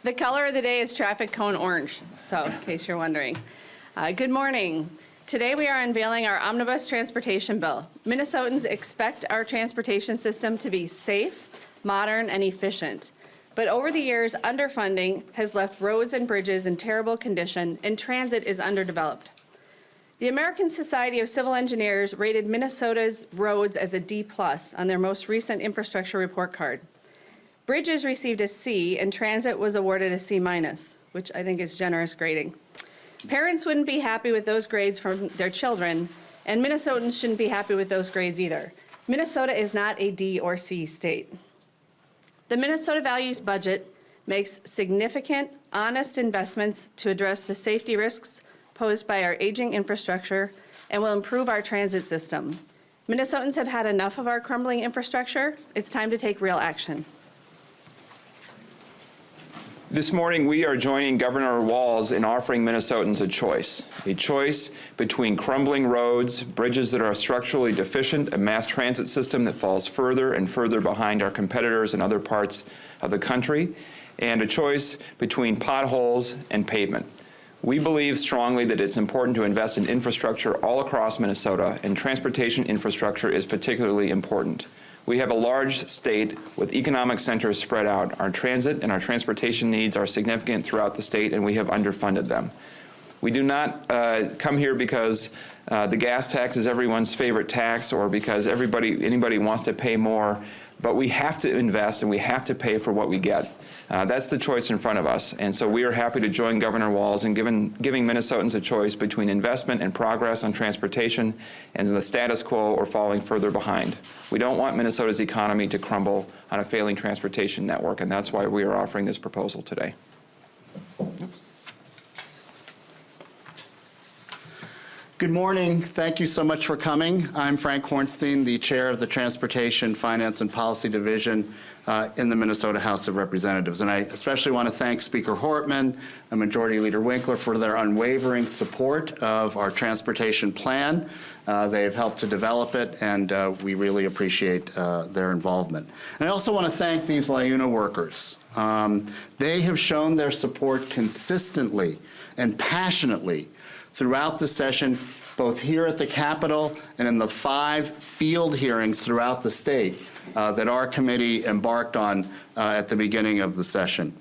The color of the day is traffic cone orange, so in case you're wondering. Good morning. Today we are unveiling our Omnibus transportation bill. Minnesotans expect our transportation system to be safe, modern, and efficient. But over the years, underfunding has left roads and bridges in terrible condition, and transit is underdeveloped. The American Society of Civil Engineers rated Minnesota's roads as a D+ on their most recent infrastructure report card. Bridges received a C, and transit was awarded a C-, which I think is generous grading. Parents wouldn't be happy with those grades from their children, and Minnesotans shouldn't be happy with those grades either. Minnesota is not a D or C state. The Minnesota Values budget makes significant, honest investments to address the safety risks posed by our aging infrastructure and will improve our transit system. Minnesotans have had enough of our crumbling infrastructure. It's time to take real action. This morning, we are joining Governor Walz in offering Minnesotans a choice between crumbling roads, bridges that are structurally deficient, a mass transit system that falls further and further behind our competitors in other parts of the country, and a choice between potholes and pavement. We believe strongly that it's important to invest in infrastructure all across Minnesota, and transportation infrastructure is particularly important. We have a large state with economic centers spread out. Our transit and our transportation needs are significant throughout the state, and we have underfunded them. We do not come here because the gas tax is everyone's favorite tax or because anybody wants to pay more, but we have to invest and we have to pay for what we get. That's the choice in front of us, and so we are happy to join Governor Walz in giving Minnesotans a choice between investment and progress on transportation and the status quo or falling further behind. We don't want Minnesota's economy to crumble on a failing transportation network, and that's why we are offering this proposal today. Good morning. Thank you so much for coming. I'm Frank Hornstein, the chair of the Transportation, Finance, and Policy Division in the Minnesota House of Representatives. And I especially want to thank Speaker Hortman and Majority Leader Winkler for their unwavering support of our transportation plan. They have helped to develop it, and we really appreciate their involvement. And I also want to thank these LIUNA workers. They have shown their support consistently and passionately throughout the session, both here at the Capitol and in the 5 field hearings throughout the state that our committee embarked on at the beginning of the session.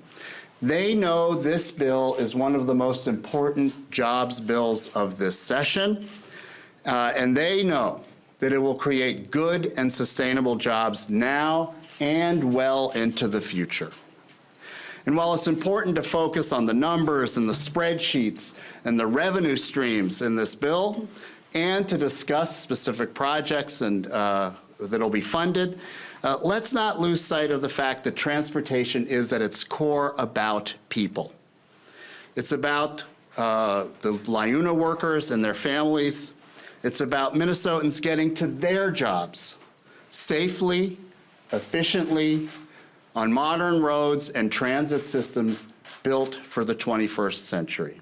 They know this bill is one of the most important jobs bills of this session, and they know that it will create good and sustainable jobs now and well into the future. And while it's important to focus on the numbers and the spreadsheets and the revenue streams in this bill, and to discuss specific projects and that'll be funded, let's not lose sight of the fact that transportation is at its core about people. It's about the LIUNA workers and their families. It's about Minnesotans getting to their jobs safely, efficiently, on modern roads and transit systems built for the 21st century.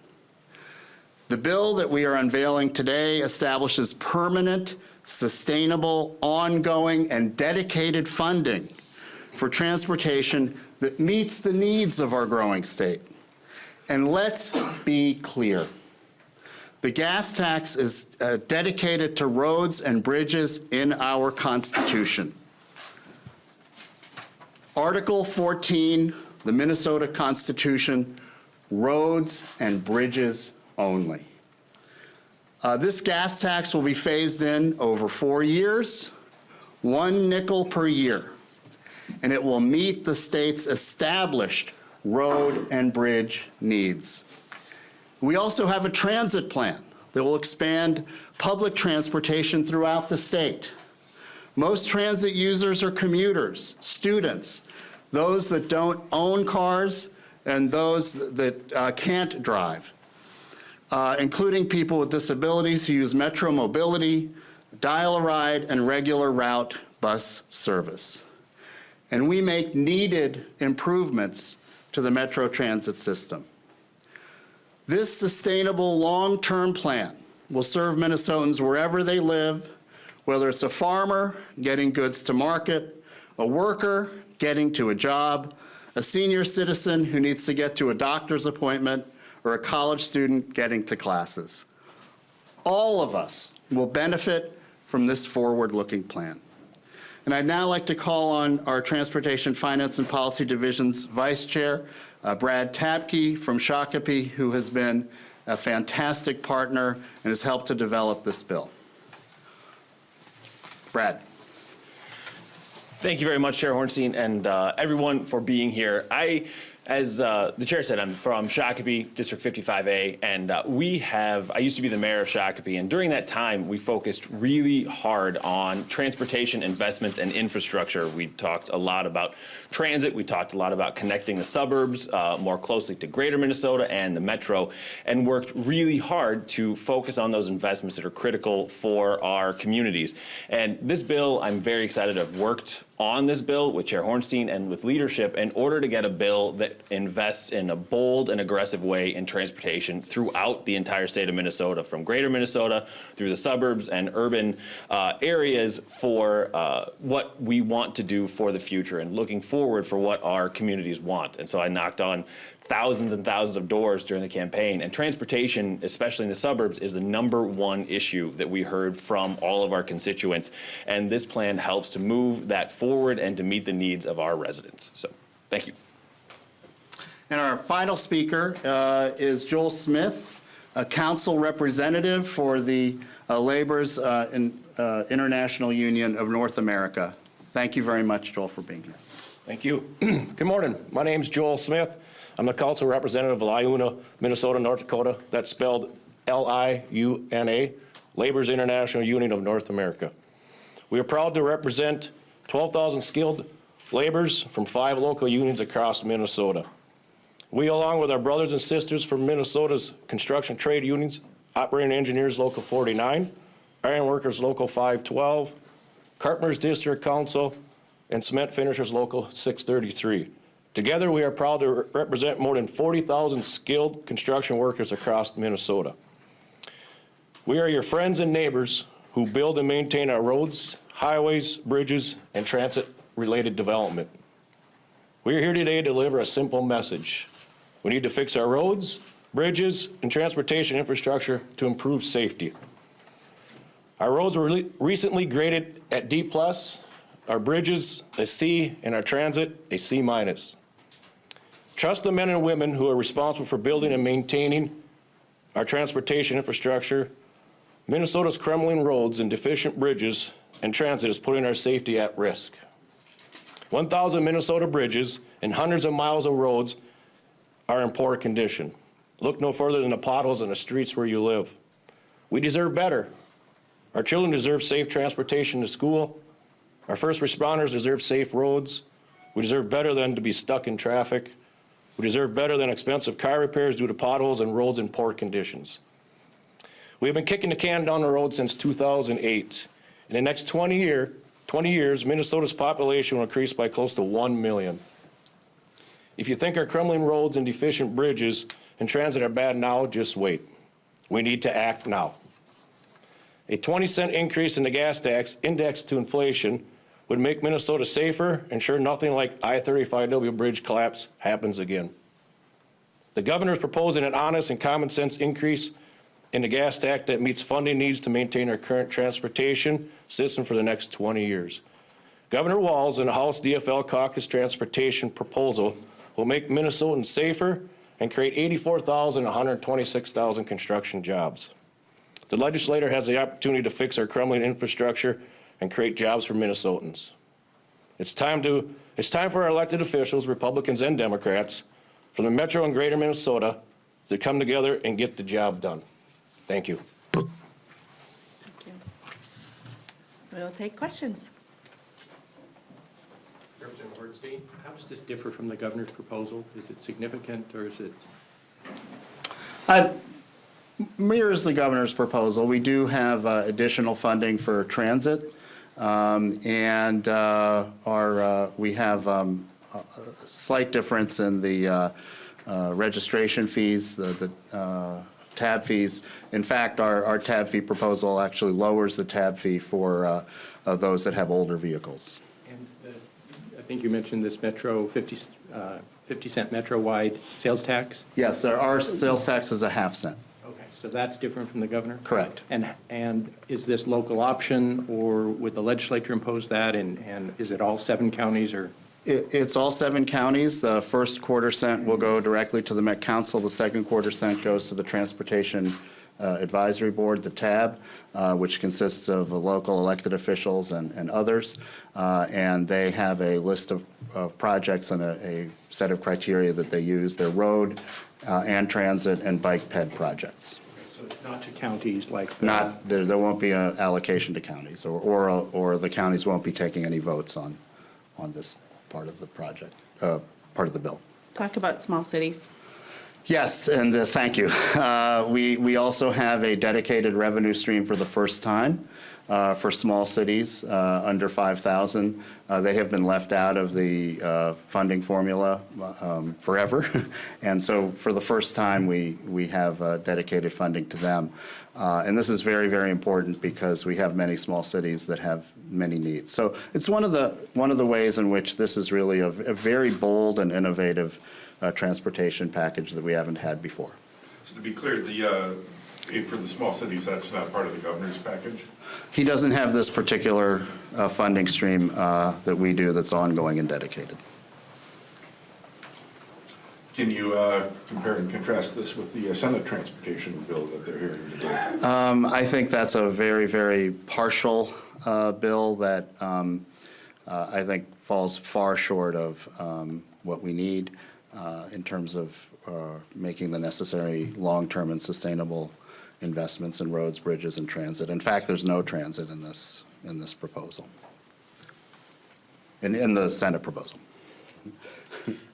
The bill that we are unveiling today establishes permanent, sustainable, ongoing, and dedicated funding for transportation that meets the needs of our growing state. And let's be clear. The gas tax is dedicated to roads and bridges in our Constitution. Article 14, the Minnesota Constitution, roads and bridges only. This gas tax will be phased in over 4 years, 1 nickel per year, and it will meet the state's established road and bridge needs. We also have a transit plan that will expand public transportation throughout the state. Most transit users are commuters, students, those that don't own cars, and those that can't drive, including people with disabilities who use Metro Mobility, Dial-A-Ride, and regular route bus service. And we make needed improvements to the Metro transit system. This sustainable long-term plan will serve Minnesotans wherever they live, whether it's a farmer getting goods to market, a worker getting to a job, a senior citizen who needs to get to a doctor's appointment, or a college student getting to classes. All of us will benefit from this forward-looking plan. And I'd now like to call on our Transportation Finance and Policy Division's Vice Chair, Brad Tabke from Shakopee, who has been a fantastic partner and has helped to develop this bill. Brad. Thank you very much, Chair Hornstein, and everyone for being here. As the chair said, I'm from Shakopee, District 55A, and I used to be the mayor of Shakopee, and during that time, we focused really hard on transportation investments and infrastructure. We talked a lot about transit. We talked a lot about connecting the suburbs more closely to greater Minnesota and the metro, and worked really hard to focus on those investments that are critical for our communities. And this bill, I'm very excited to have worked on this bill with Chair Hornstein and with leadership in order to get a bill that invests in a bold and aggressive way in transportation throughout the entire state of Minnesota, from greater Minnesota through the suburbs and urban areas for what we want to do for the future and looking forward for what our communities want. And so I knocked on thousands and thousands of doors during the campaign, and transportation, especially in the suburbs, is the #1 issue that we heard from all of our constituents, and this plan helps to move that forward and to meet the needs of our residents. So, thank you. And our final speaker is Joel Smith, a council representative for the Labor's International Union of North America. Thank you very much, Joel, for being here. Thank you. Good morning. My name's Joel Smith. I'm the council representative of Liuna, Minnesota, North Dakota. That's spelled L-I-U-N-A, Labor's International Union of North America. We are proud to represent 12,000 skilled laborers from 5 local unions across Minnesota. We, along with our brothers and sisters from Minnesota's construction trade unions, Operating Engineers Local 49, Iron Workers Local 512, Carpenters District Council, and Cement Finishers Local 633. Together, we are proud to represent more than 40,000 skilled construction workers across Minnesota. We are your friends and neighbors who build and maintain our roads, highways, bridges, and transit-related development. We are here today to deliver a simple message. We need to fix our roads, bridges, and transportation infrastructure to improve safety. Our roads were recently graded at D+, our bridges a C, and our transit a C-. Trust the men and women who are responsible for building and maintaining our transportation infrastructure. Minnesota's crumbling roads and deficient bridges and transit is putting our safety at risk. 1,000 Minnesota bridges and hundreds of miles of roads are in poor condition. Look no further than the potholes in the streets where you live. We deserve better. Our children deserve safe transportation to school. Our first responders deserve safe roads. We deserve better than to be stuck in traffic. We deserve better than expensive car repairs due to potholes and roads in poor conditions. We have been kicking the can down the road since 2008. In the next 20 years, Minnesota's population will increase by close to 1 million. If you think our crumbling roads and deficient bridges and transit are bad now, just wait. We need to act now. A 20-cent increase in the gas tax indexed to inflation would make Minnesota safer, ensure nothing like I-35W bridge collapse happens again. The governor is proposing an honest and common sense increase in the gas tax that meets funding needs to maintain our current transportation system for the next 20 years. Governor Walz and the House DFL caucus transportation proposal will make Minnesotans safer and create 84,000 to 126,000 construction jobs. The legislator has the opportunity to fix our crumbling infrastructure and create jobs for Minnesotans. It's time for our elected officials, Republicans and Democrats, from the Metro and Greater Minnesota to come together and get the job done. Thank you. Thank you. We'll take questions. Representative Hornstein, how does this differ from the governor's proposal? Is it significant or is it? Mirrors the governor's proposal. We do have additional funding for transit, and we have a slight difference in the registration fees, the tab fees. In fact, our tab fee proposal actually lowers the tab fee for those that have older vehicles. And I think you mentioned this Metro 50-cent Metro-wide sales tax? Yes, our sales tax is a half cent. Okay, so that's different from the governor? Correct. And is this local option, or would the legislature impose that, and is it all 7 counties, or? It's all 7 counties. The first quarter cent will go directly to the Met Council. The second quarter cent goes to the Transportation Advisory Board, the TAB, which consists of local elected officials and others. And they have a list of projects and a set of criteria that they use. They're road and transit and bike ped projects. So not to counties like the... Not, there won't be an allocation to counties, or the counties won't be taking any votes on this part of the project, part of the bill. Talk about small cities. Yes, and thank you. We also have a dedicated revenue stream for the first time for small cities under 5,000. They have been left out of the funding formula forever. And so for the first time, we have dedicated funding to them. And this is very, very important because we have many small cities that have many needs. So it's one of the ways in which this is really a very bold and innovative transportation package that we haven't had before. So to be clear, the aid for the small cities, that's not part of the governor's package? He doesn't have this particular funding stream that we do that's ongoing and dedicated. Can you compare and contrast this with the Senate transportation bill that they're hearing today? I think that's a very, very partial bill that I think falls far short of what we need in terms of making the necessary long-term and sustainable investments in roads, bridges, and transit. In fact, there's no transit in this proposal, in the Senate proposal.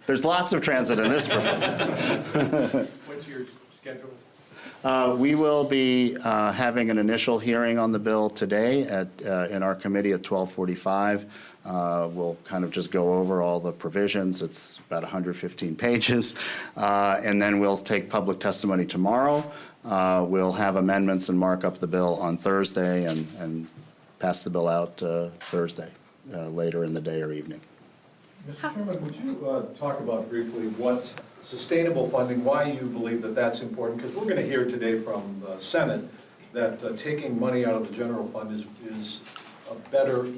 There's lots of transit in this proposal. What's your schedule? We will be having an initial hearing on the bill today in our committee at 12:45. We'll kind of just go over all the provisions. It's about 115 pages. And then we'll take public testimony tomorrow. We'll have amendments and mark up the bill on Thursday and pass the bill out Thursday, later in the day or evening. Mr. Chairman, would you talk about briefly what sustainable funding, why you believe that that's important? Because we're going to hear today from the Senate that taking money out of the general fund is a better and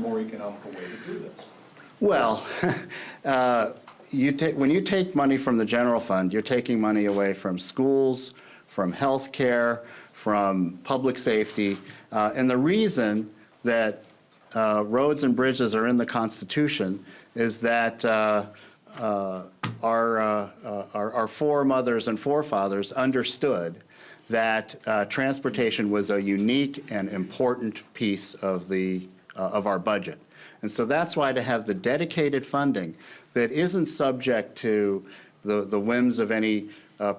more economical way to do this. Well, when you take money from the general fund, you're taking money away from schools, from health care, from public safety. And the reason that roads and bridges are in the Constitution is that our foremothers and forefathers understood that transportation was a unique and important piece of our budget. And so that's why to have the dedicated funding that isn't subject to the whims of any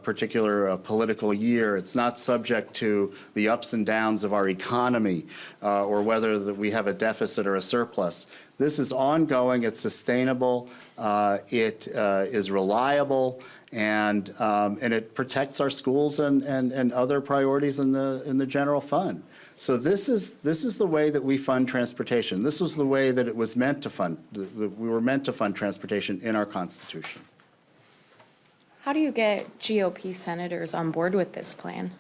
particular political year. It's not subject to the ups and downs of our economy or whether we have a deficit or a surplus. This is ongoing, it's sustainable, it is reliable, and it protects our schools and other priorities in the general fund. So this is the way that we fund transportation. This was the way that it was meant to fund. We were meant to fund transportation in our Constitution. How do you get GOP senators on board with this plan?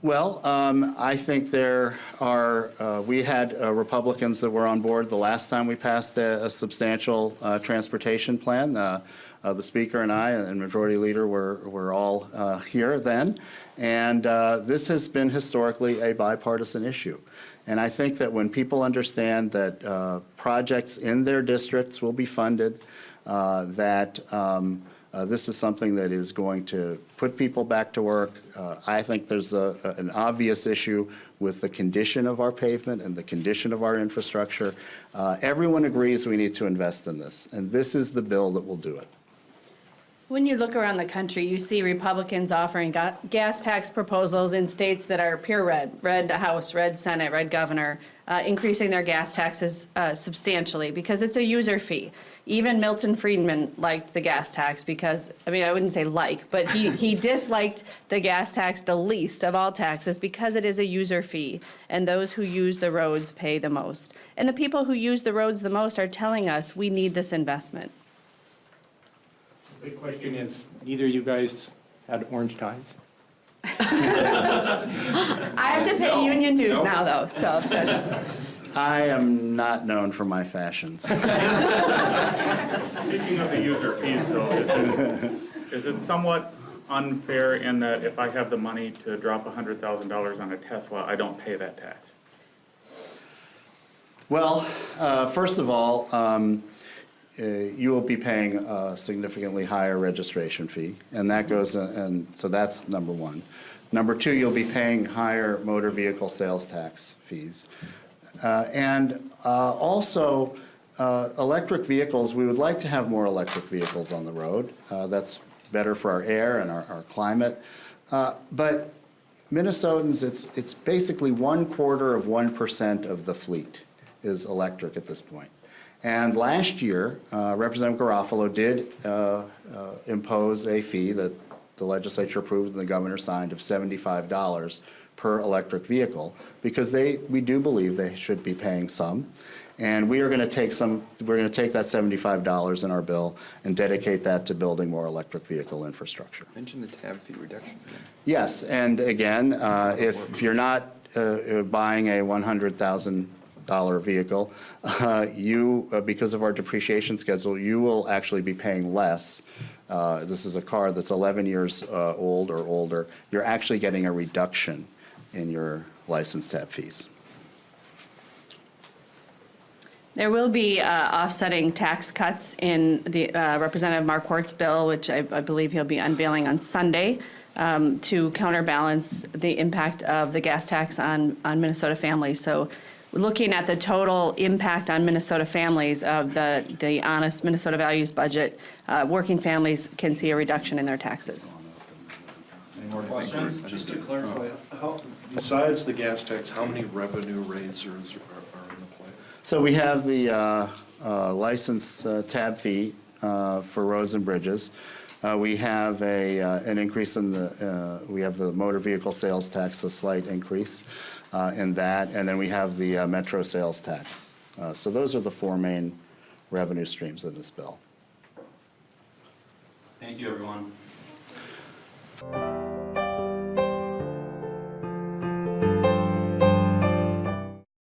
Well, I think there are, we had Republicans that were on board the last time we passed a substantial transportation plan. The Speaker and I and Majority Leader were all here then. And this has been historically a bipartisan issue. And I think that when people understand that projects in their districts will be funded, that this is something that is going to put people back to work. I think there's an obvious issue with the condition of our pavement and the condition of our infrastructure. Everyone agrees we need to invest in this, and this is the bill that will do it. When you look around the country, you see Republicans offering gas tax proposals in states that are pure red House, red Senate, red governor. increasing their gas taxes substantially because it's a user fee. Even Milton Friedman liked the gas tax because, I mean, I wouldn't say like, but he disliked the gas tax the least of all taxes because it is a user fee, and those who use the roads pay the most. And the people who use the roads the most are telling us we need this investment. The big question is, neither of you guys had orange ties. I have to pay union dues now, though, so that's. I am not known for my fashions. Speaking of the user fees, though, is it somewhat unfair in that if I have the money to drop $100,000 on a Tesla, I don't pay that tax? Well, first of all, you will be paying a significantly higher registration fee, and that goes, and so that's number one. Number two, you'll be paying higher motor vehicle sales tax fees. Also, electric vehicles, we would like to have more electric vehicles on the road. That's better for our air and our climate. But Minnesotans, it's basically 1/4% of the fleet is electric at this point. And last year, Representative Garofalo did impose a fee that the legislature approved and the governor signed of $75 per electric vehicle, because we do believe they should be paying some. And we are going to take that $75 in our bill and dedicate that to building more electric vehicle infrastructure. Mention the tab fee reduction. Yes, and again, if you're not buying a $100,000 vehicle, because of our depreciation schedule, you will actually be paying less. This is a car that's 11 years old or older. You're actually getting a reduction in your license tab fees. There will be offsetting tax cuts in the Representative Mark Hort's bill, which I believe he'll be unveiling on Sunday, to counterbalance the impact of the gas tax on Minnesota families. So looking at the total impact on Minnesota families of the honest Minnesota values budget, working families can see a reduction in their taxes. Just to clarify, besides the gas tax, how many revenue raisers are in the play? So we have the license tab fee for roads and bridges. We have an increase in we have the motor vehicle sales tax, a slight increase in that, and then we have the metro sales tax. So those are the four main revenue streams in this bill. Thank you, everyone.